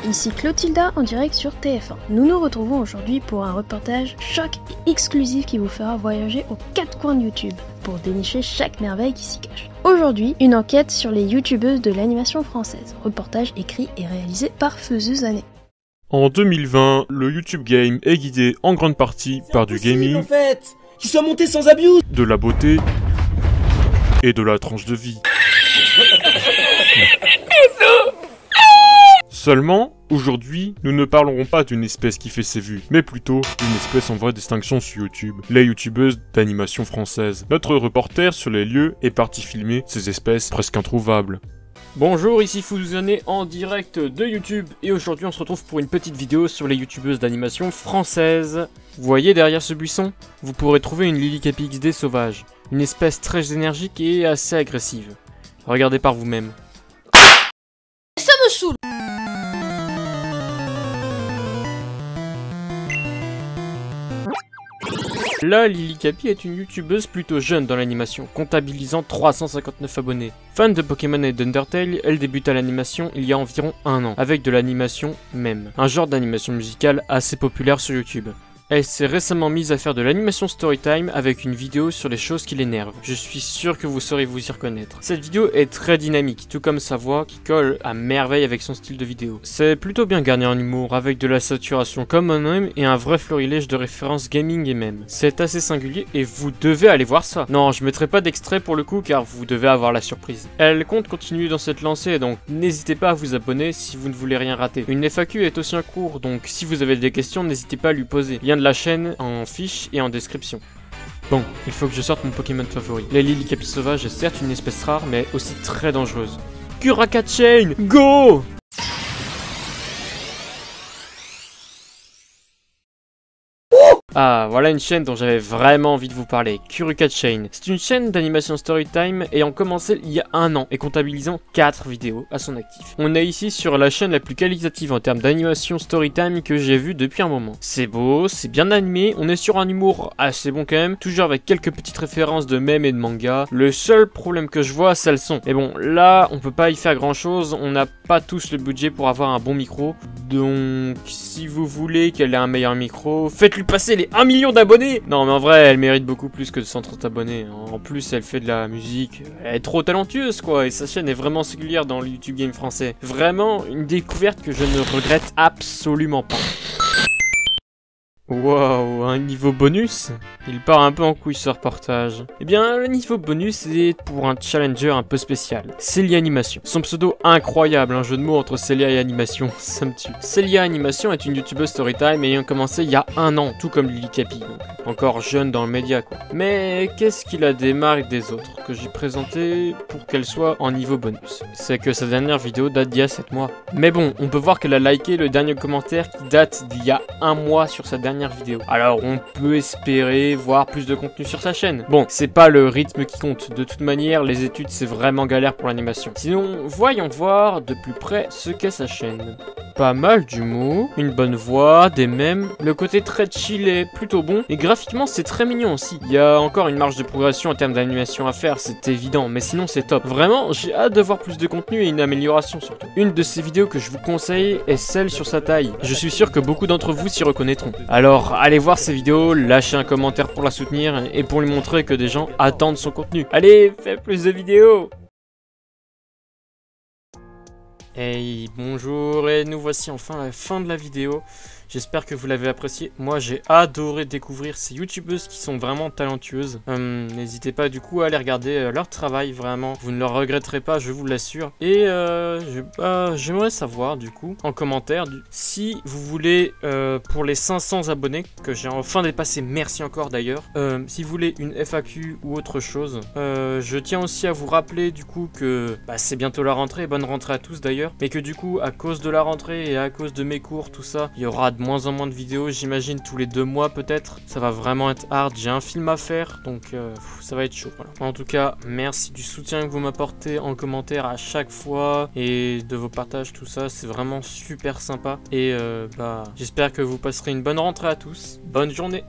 ici Clotilda en direct sur TF1. Nous nous retrouvons aujourd'hui pour un reportage choc et exclusif qui vous fera voyager aux quatre coins de YouTube pour dénicher chaque merveille qui s'y cache. Aujourd'hui, une enquête sur les youtubeuses de l'animation française. Reportage écrit et réalisé par Feuzeuse-Année. En 2020, le YouTube Game est guidé en grande partie par du gaming, en fait, qu'ils soient montés sans abuse, de la beauté et de la tranche de vie. Seulement, aujourd'hui, nous ne parlerons pas d'une espèce qui fait ses vues, mais plutôt d'une espèce en voie d'extinction sur YouTube, les youtubeuses d'animation française. Notre reporter sur les lieux est parti filmer ces espèces presque introuvables. Bonjour, ici Feuzeuse-Année en direct de YouTube, et aujourd'hui on se retrouve pour une petite vidéo sur les youtubeuses d'animation françaises. Vous voyez derrière ce buisson, vous pourrez trouver une Lilycapy XD sauvage, une espèce très énergique et assez agressive. Regardez par vous-même. Ça me saoule. La Lilycapy est une youtubeuse plutôt jeune dans l'animation, comptabilisant 359 abonnés. Fan de Pokémon et d'Undertale, elle débute à l'animation il y a environ un an, avec de l'animation mème, un genre d'animation musicale assez populaire sur YouTube. Elle s'est récemment mise à faire de l'animation storytime avec une vidéo sur les choses qui l'énervent. Je suis sûr que vous saurez vous y reconnaître. Cette vidéo est très dynamique, tout comme sa voix qui colle à merveille avec son style de vidéo. C'est plutôt bien garni en humour, avec de la saturation comme un homme et un vrai florilège de références gaming et même. C'est assez singulier et vous devez aller voir ça. Non, je mettrai pas d'extrait pour le coup car vous devez avoir la surprise. Elle compte continuer dans cette lancée, donc n'hésitez pas à vous abonner si vous ne voulez rien rater. Une FAQ est aussi en cours, donc si vous avez des questions, n'hésitez pas à lui poser. Lien de la chaîne en fiche et en description. Bon, il faut que je sorte mon Pokémon favori. La Lilycapy sauvage est certes une espèce rare, mais aussi très dangereuse. Kuraka Chain, go! Ah, voilà une chaîne dont j'avais vraiment envie de vous parler, Kuraka Chain. C'est une chaîne d'animation storytime ayant commencé il y a un an et comptabilisant 4 vidéos à son actif. On est ici sur la chaîne la plus qualitative en termes d'animation storytime que j'ai vue depuis un moment. C'est beau, c'est bien animé, on est sur un humour assez bon quand même, toujours avec quelques petites références de mèmes et de mangas. Le seul problème que je vois, c'est le son. Mais bon, là, on peut pas y faire grand chose, on n'a pas tous le budget pour avoir un bon micro. Donc, si vous voulez qu'elle ait un meilleur micro, faites-lui passer les 1 million d'abonnés. Non mais en vrai elle mérite beaucoup plus que 130 abonnés. En plus elle fait de la musique, elle est trop talentueuse quoi. Et sa chaîne est vraiment singulière dans le YouTube Game français. Vraiment une découverte que je ne regrette absolument pas. Waouh, un niveau bonus? Il part un peu en couille ce reportage. Eh bien, le niveau bonus est pour un challenger un peu spécial. Célia Animation. Son pseudo incroyable, un jeu de mots entre Célia et Animation, ça me tue. Célia Animation est une youtubeuse storytime ayant commencé il y a un an, tout comme Lilycapy, donc encore jeune dans le média quoi. Mais qu'est-ce qui la démarque des autres que j'ai présenté pour qu'elle soit en niveau bonus? C'est que sa dernière vidéo date d'il y a 7 mois. Mais bon, on peut voir qu'elle a liké le dernier commentaire qui date d'il y a un mois sur sa dernière vidéo. Alors on peut espérer voir plus de contenu sur sa chaîne. Bon, c'est pas le rythme qui compte. De toute manière, les études c'est vraiment galère pour l'animation. Sinon, voyons voir de plus près ce qu'est sa chaîne. Pas mal d'humour, une bonne voix, des mèmes, le côté très chill est plutôt bon, et graphiquement c'est très mignon aussi. Il y a encore une marge de progression en termes d'animation à faire, c'est évident, mais sinon c'est top. Vraiment, j'ai hâte de voir plus de contenu et une amélioration surtout. Une de ces vidéos que je vous conseille est celle sur sa taille. Je suis sûr que beaucoup d'entre vous s'y reconnaîtront. Alors, allez voir ces vidéos, lâchez un commentaire pour la soutenir et pour lui montrer que des gens attendent son contenu. Allez, fais plus de vidéos! Hey, bonjour, et nous voici enfin à la fin de la vidéo. J'espère que vous l'avez apprécié. Moi, j'ai adoré découvrir ces youtubeuses qui sont vraiment talentueuses. N'hésitez pas du coup à aller regarder leur travail, vraiment. Vous ne le regretterez pas, je vous l'assure. Et j'aimerais savoir du coup, en commentaire, si vous voulez, pour les 500 abonnés, que j'ai enfin dépassé, merci encore d'ailleurs, si vous voulez une FAQ ou autre chose, je tiens aussi à vous rappeler du coup que c'est bientôt la rentrée, bonne rentrée à tous d'ailleurs, mais que du coup, à cause de la rentrée et à cause de mes cours, tout ça, il y aura de moins en moins de vidéos, j'imagine tous les 2 mois peut-être. Ça va vraiment être hard, j'ai un film à faire, donc ça va être chaud. Voilà. En tout cas, merci du soutien que vous m'apportez en commentaire à chaque fois et de vos partages, tout ça, c'est vraiment super sympa. Et j'espère que vous passerez une bonne rentrée à tous. Bonne journée!